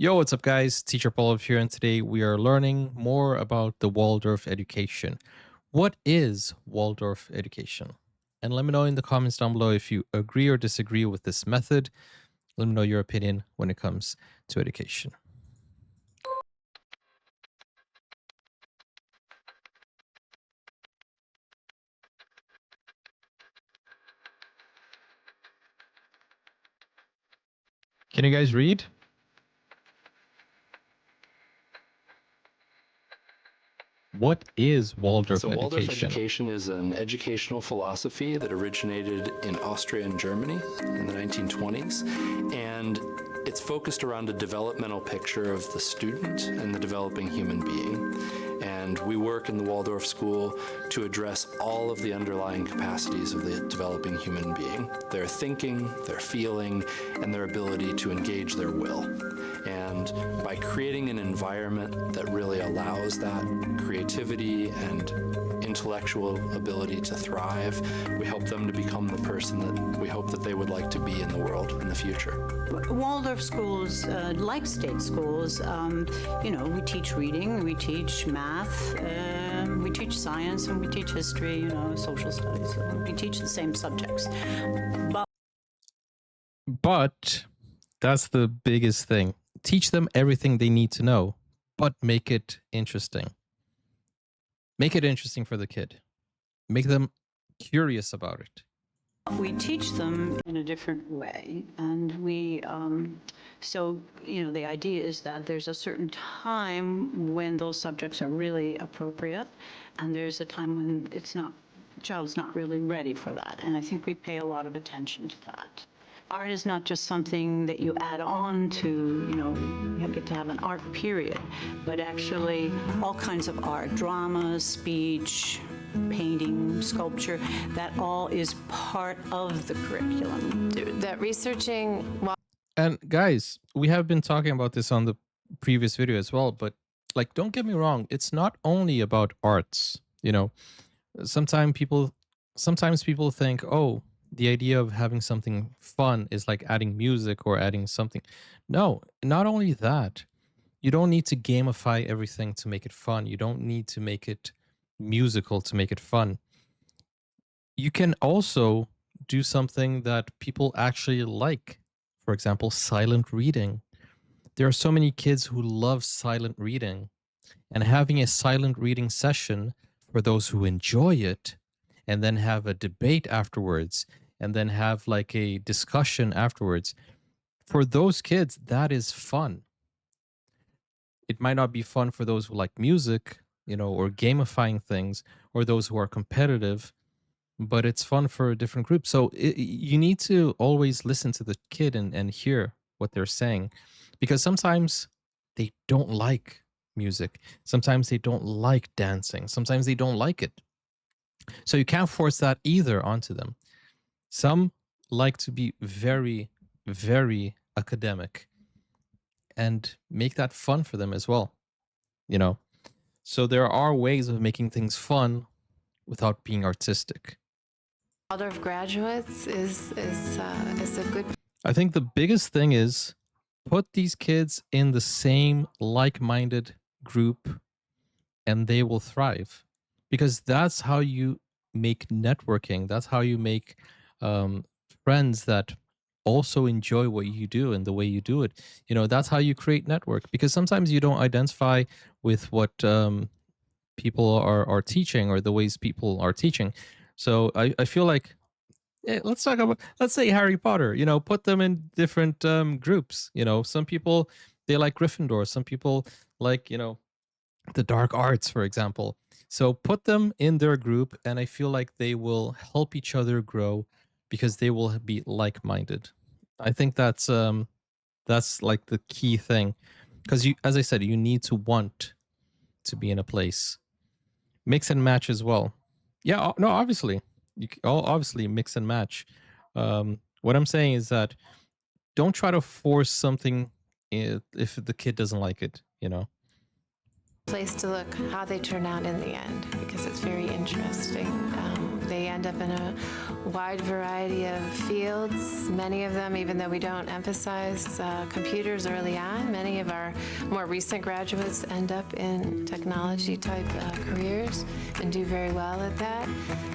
Yo, what's up, guys? Teacher Paul here, and today we are learning more about the Waldorf education. What is Waldorf education? And let me know in the comments down below if you agree or disagree with this method. Let me know your opinion when it comes to education. Can you guys read? What is Waldorf Waldorf education? education is an educational philosophy that originated in Austria and Germany in the 1920s, and it's focused around a developmental picture of the student and the developing human being. And we work in the Waldorf school to address all of the underlying capacities of the developing human being, their thinking, their feeling, and their ability to engage their will. And by creating an environment that really allows that creativity and intellectual ability to thrive, we help them to become the person that we hope that they would like to be in the world in the future. Waldorf schools, like state schools, we teach reading, we teach math, we teach science, and we teach history, social studies. We teach the same subjects. But that's the biggest thing. Teach them everything they need to know, but make it interesting. Make it interesting for the kid. Make them curious about it. We teach them in a different way, and the idea is that there's a certain time when those subjects are really appropriate, and there's a time when the child's not really ready for that, and I think we pay a lot of attention to that. Art is not just something that you add on to, you get to have an art period, but actually all kinds of art, drama, speech, painting, sculpture, that all is part of the curriculum. That researching... And guys, we have been talking about this on the previous video as well, but don't get me wrong, it's not only about arts, Sometimes people think, oh, the idea of having something fun is like adding music or adding something. No, not only that. You don't need to gamify everything to make it fun. You don't need to make it musical to make it fun. You can also do something that people actually like. For example, silent reading. There are so many kids who love silent reading, and having a silent reading session for those who enjoy it, and then have a debate afterwards, and then have a discussion afterwards. For those kids, that is fun. It might not be fun for those who like music, or gamifying things, or those who are competitive, but it's fun for a different group. So you need to always listen to the kid and hear what they're saying, because sometimes they don't like music. Sometimes they don't like dancing. Sometimes they don't like it. So you can't force that either onto them. Some like to be very, very academic, and make that fun for them as well. So there are ways of making things fun without being artistic. Waldorf graduates is a good... I think the biggest thing is put these kids in the same like-minded group, and they will thrive, because that's how you make networking. That's how you make friends that also enjoy what you do and the way you do it. That's how you create network, because sometimes you don't identify with what people are teaching, or the ways people are teaching. So I feel like, let's talk about, let's say Harry Potter, put them in different groups. Some people, they like Gryffindor. Some people like, the dark arts, for example. So put them in their group, and I feel like they will help each other grow, because they will be like-minded. I think that's the key thing, because as I said, you need to want to be in a place. Mix and match as well. Yeah, no, obviously obviously mix and match. What I'm saying is that don't try to force something if the kid doesn't like it. Place to look how they turn out in the end, because it's very interesting They end up in a wide variety of fields. Many of them, even though we don't emphasize computers early on, many of our more recent graduates end up in technology-type careers and do very well at that,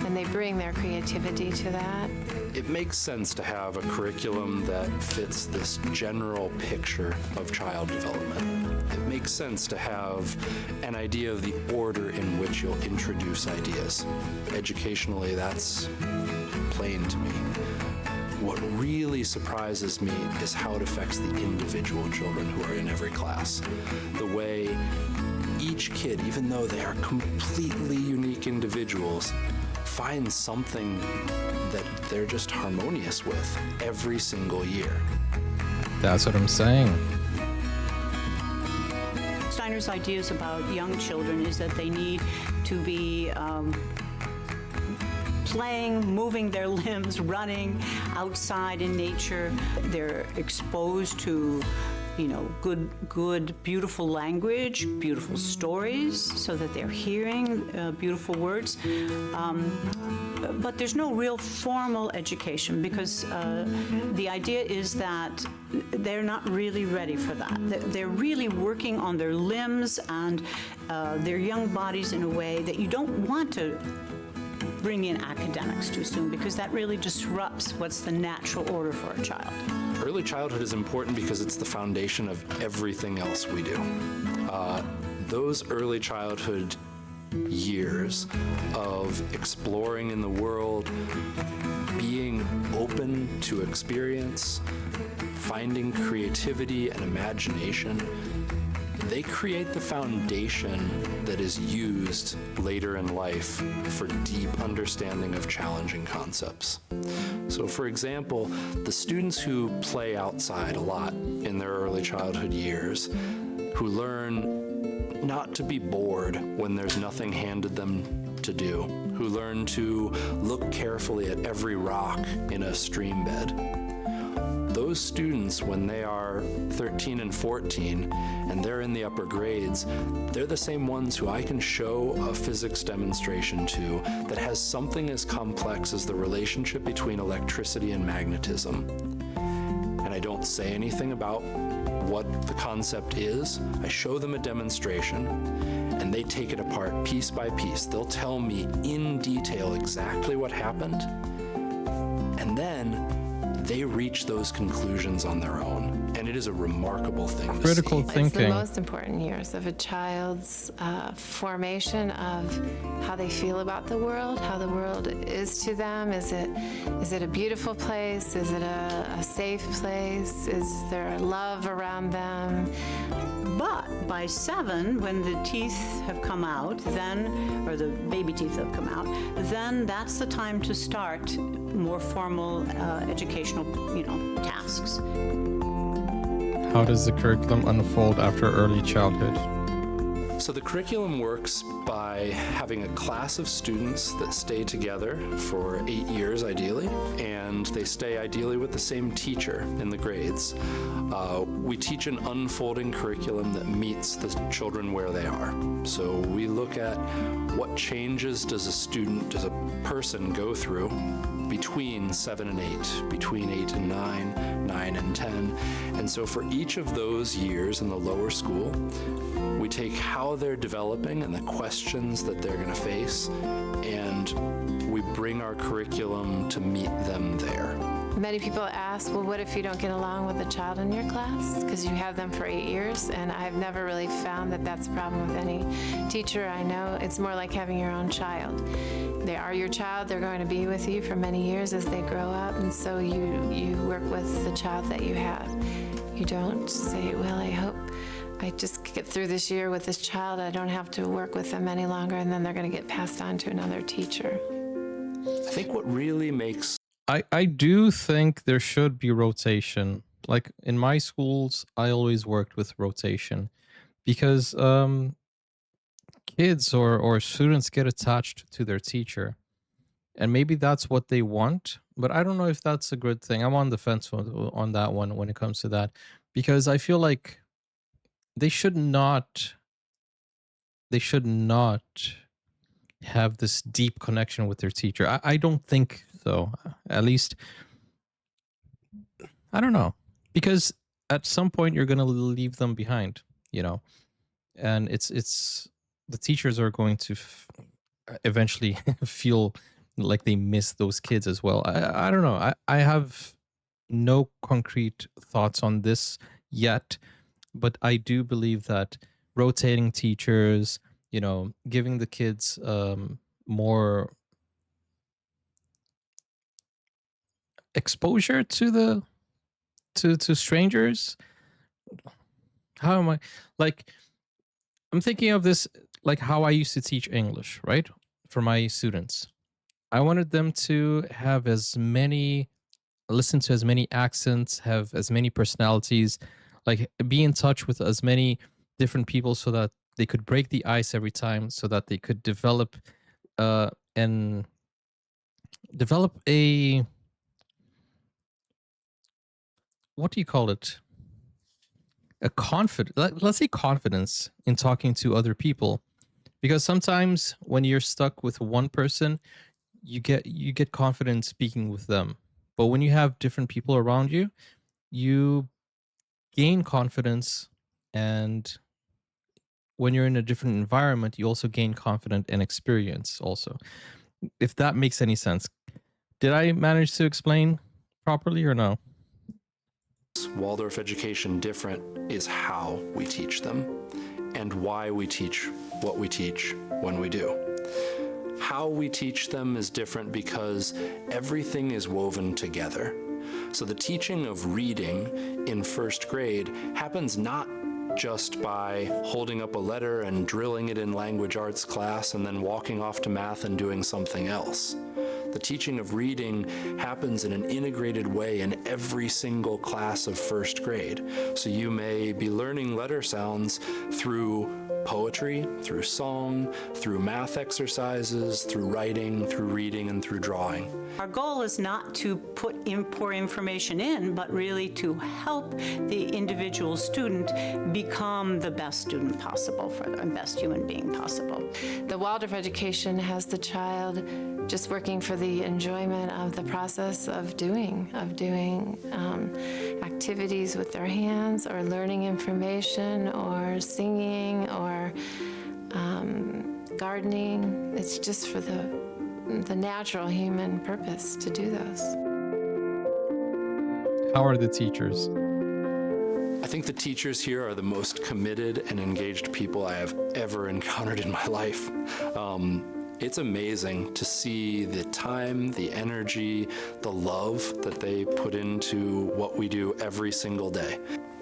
and they bring their creativity to that. It makes sense to have a curriculum that fits this general picture of child development. It makes sense to have an idea of the order in which you'll introduce ideas. Educationally, that's plain to me. What really surprises me is how it affects the individual children who are in every class. The way each kid, even though they are completely unique individuals, finds something that they're just harmonious with every single year. That's what I'm saying. Steiner's ideas about young children is that they need to be playing, moving their limbs, running outside in nature. They're exposed to, good, beautiful language, beautiful stories, so that they're hearing beautiful words. But there's no real formal education because the idea is that they're not really ready for that. They're really working on their limbs and their young bodies in a way that you don't want to bring in academics too soon, because that really disrupts what's the natural order for a child. Early childhood is important because it's the foundation of everything else we do. Those early childhood years of exploring in the world, being open to experience, finding creativity and imagination, they create the foundation that is used later in life for deep understanding of challenging concepts. So for example, the students who play outside a lot in their early childhood years, who learn not to be bored when there's nothing handed them to do, who learn to look carefully at every rock in a stream bed, those students, when they are 13 and 14 and they're in the upper grades, they're the same ones who I can show a physics demonstration to that has something as complex as the relationship between electricity and magnetism. And I don't say anything about what the concept is. I show them a demonstration and they take it apart piece by piece. They'll tell me in detail exactly what happened, and then they reach those conclusions on their own, and it is a remarkable thing to Critical see. thinking. It's the most important years of a child's formation of how they feel about the world, how the world is to them. Is it a beautiful place? Is it a safe place? Is there love around them? But by 7, when the teeth have come out, then, or the baby teeth have come out, then that's the time to start more formal educational, tasks. How does the curriculum unfold after early childhood? So the curriculum works by having a class of students that stay together for 8 years ideally, and they stay ideally with the same teacher in the grades. We teach an unfolding curriculum that meets the children where they are. So we look at what changes does a person go through between 7 and 8, between 8 and 9, 9 and 10. And so for each of those years in the lower school, we take how they're developing and the questions that they're going to face, and we bring our curriculum to meet them there. Many people ask, well, what if you don't get along with a child in your class? Because you have them for 8 years, and I've never really found that that's a problem with any teacher I know. It's more like having your own child. They are your child. They're going to be with you for many years as they grow up, and so you work with the child that you have. You don't say, well, I hope I just get through this year with this child. I don't have to work with them any longer, and then they're going to get passed on to another teacher. I think what really makes I do think there should be rotation. Like in my schools, I always worked with rotation because kids or students get attached to their teacher, and maybe that's what they want. But I don't know if that's a good thing. I'm on the fence on that one when it comes to that, because I feel like they should not have this deep connection with their teacher. I don't think so. At least, I don't know. Because at some point you're going to leave them behind, you know. And it's the teachers are going to eventually feel like they miss those kids as well. I don't know. I have no concrete thoughts on this yet, but I do believe that rotating teachers, you know, giving the kids more exposure to the to strangers. How am I like? I'm thinking of this like how I used to teach English, right, for my students. I wanted them to have as many, listen to as many accents, have as many personalities, like be in touch with as many different people so that they could break the ice every time, so that they could and develop a, what do you call it? A let's say confidence in talking to other people. Because sometimes when you're stuck with one person, you get confident speaking with them. But when you have different people around you, you gain confidence, and when you're in a different environment, you also gain confidence and experience also. If that makes any sense. Did I manage to explain properly or no? Waldorf Education different is how we teach them and why we teach what we teach when we do. How we teach them is different because everything is woven together. So the teaching of reading in first grade happens not just by holding up a letter and drilling it in language arts class and then walking off to math and doing something else. The teaching of reading happens in an integrated way in every single class of first grade. So you may be learning letter sounds through poetry, through song, through math exercises, through writing, through reading, and through drawing. Our goal is not to pour information in, but really to help the individual student become the best student possible, for the best human being possible. The Waldorf education has the child just working for the enjoyment of the process of doing activities with their hands, or learning information, or singing, or gardening. It's just for the natural human purpose to do those. How are the teachers? I think the teachers here are the most committed and engaged people I have ever encountered in my life. It's amazing to see the time, the energy, the love that they put into what we do every single day.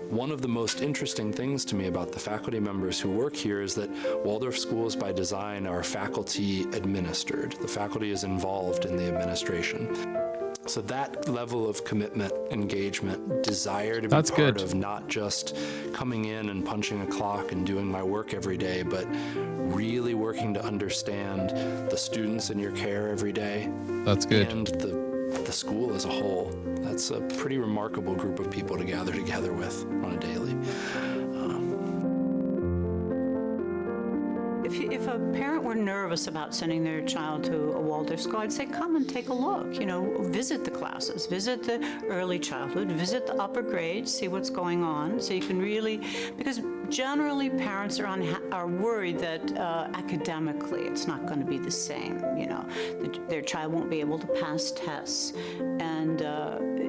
One of the most interesting things to me about the faculty members who work here is that Waldorf schools by design are faculty administered. The faculty is involved in the administration. So that level of commitment, engagement, desire to be That's part good. of not just coming in and punching a clock and doing my work every day, but really working to understand the students in your care every day. That's good. And the school as a whole. That's a pretty remarkable group of people to gather together with on a daily. If a parent were nervous about sending their child to a Waldorf school, I'd say come and take a look. You know, visit the classes, visit the early childhood, visit the upper grades, see what's going on, so you can really, because generally parents are worried that academically it's not going to be the same. You know, their child won't be able to pass tests, and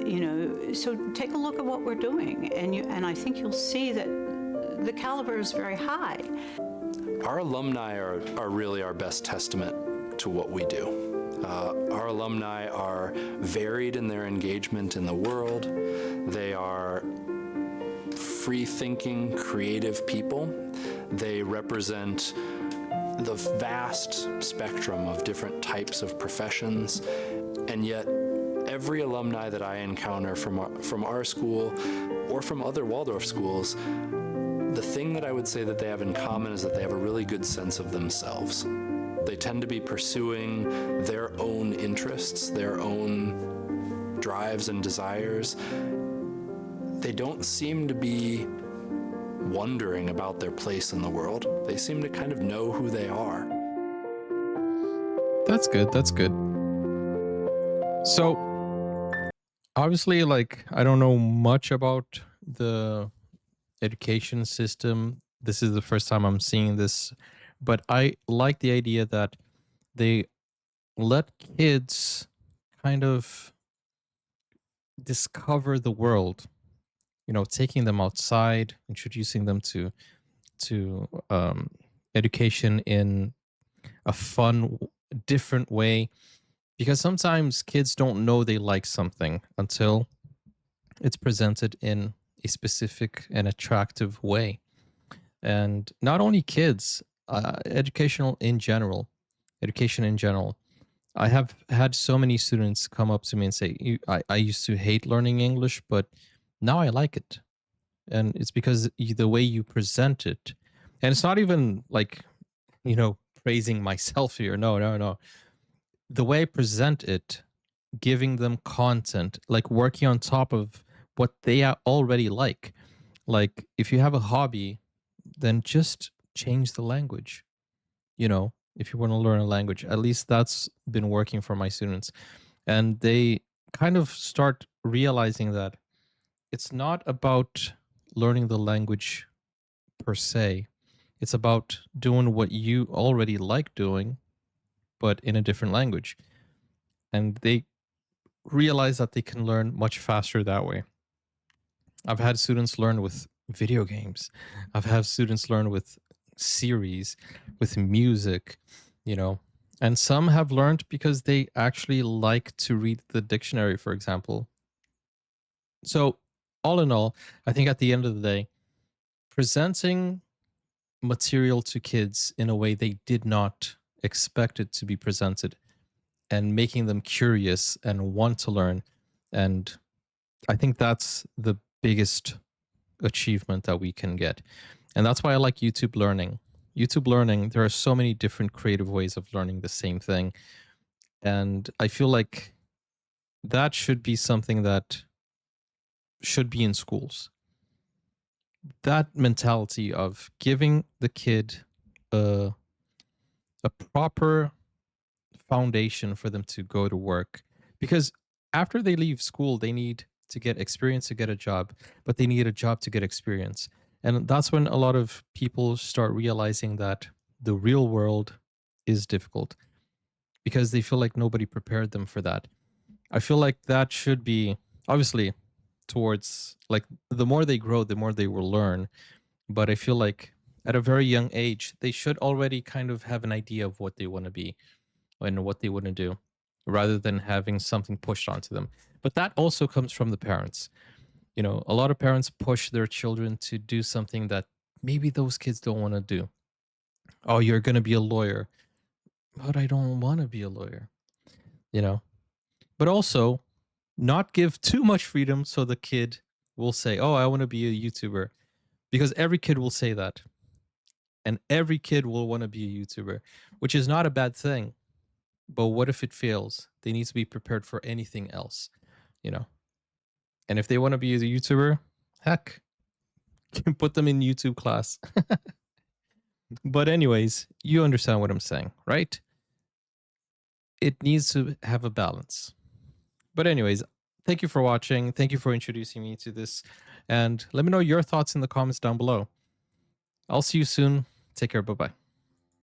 you know, so take a look at what we're doing, and I think you'll see that the caliber is very high. Our alumni are really our best testament to what we do. Our alumni are varied in their engagement in the world. They are free-thinking, creative people. They represent the vast spectrum of different types of professions, and yet every alumni that I encounter from our school or from other Waldorf schools, the thing that I would say that they have in common is that they have a really good sense of themselves. They tend to be pursuing their own interests, their own drives and desires. They don't seem to be wondering about their place in the world. They seem to kind of know who they are. That's good. That's good. So obviously, like, I don't know much about the education system. This is the first time I'm seeing this, but I like the idea that they let kids kind of discover the world, taking them outside, introducing them to education in a fun, different way. Because sometimes kids don't know they like something until it's presented in a specific and attractive way. And not only kids, education in general. I have had so many students come up to me and say, I used to hate learning English, but now I like it. And it's because the way you present it, and it's not even like, praising myself here. No, no, no. The way I present it, giving them content, like working on top of what they already like. Like if you have a hobby, then just change the language. If you want to learn a language, at least that's been working for my students. And they kind of start realizing that it's not about learning the language per se. It's about doing what you already like doing, but in a different language. And they realize that they can learn much faster that way. I've had students learn with video games. I've had students learn with series, with music, you know. And some have learned because they actually like to read the dictionary, for example. So, all in all, I think at the end of the day, presenting material to kids in a way they did not expect it to be presented and making them curious and want to learn. And I think that's the biggest achievement that we can get. And that's why I like YouTube Learning. YouTube Learning, there are so many different creative ways of learning the same thing. And I feel like that should be something that should be in schools. That mentality of giving the kid a, a proper foundation for them to go to work. Because after they leave school, they need to get experience to get a job, but they need a job to get experience. And that's when a lot of people start realizing that the real world is difficult because they feel like nobody prepared them for that. I feel like that should be obviously towards like the more they grow, the more they will learn. But I feel like at a very young age, they should already kind of have an idea of what they want to be and what they want to do rather than having something pushed onto them. But that also comes from the parents. A lot of parents push their children to do something that maybe those kids don't want to do. Oh, you're going to be a lawyer. But I don't want to be a lawyer, you know? But also, not give too much freedom so the kid will say, oh, I want to be a YouTuber. Because every kid will say that. And every kid will want to be a YouTuber, which is not a bad thing. But what if it fails? They need to be prepared for anything else, you know? And if they want to be a YouTuber, heck, put them in YouTube class. But anyways, you understand what I'm saying, right? It needs to have a balance. But anyways, thank you for watching. Thank you for introducing me to this. And let me know your thoughts in the comments down below. I'll see you soon. Take care. Bye-bye.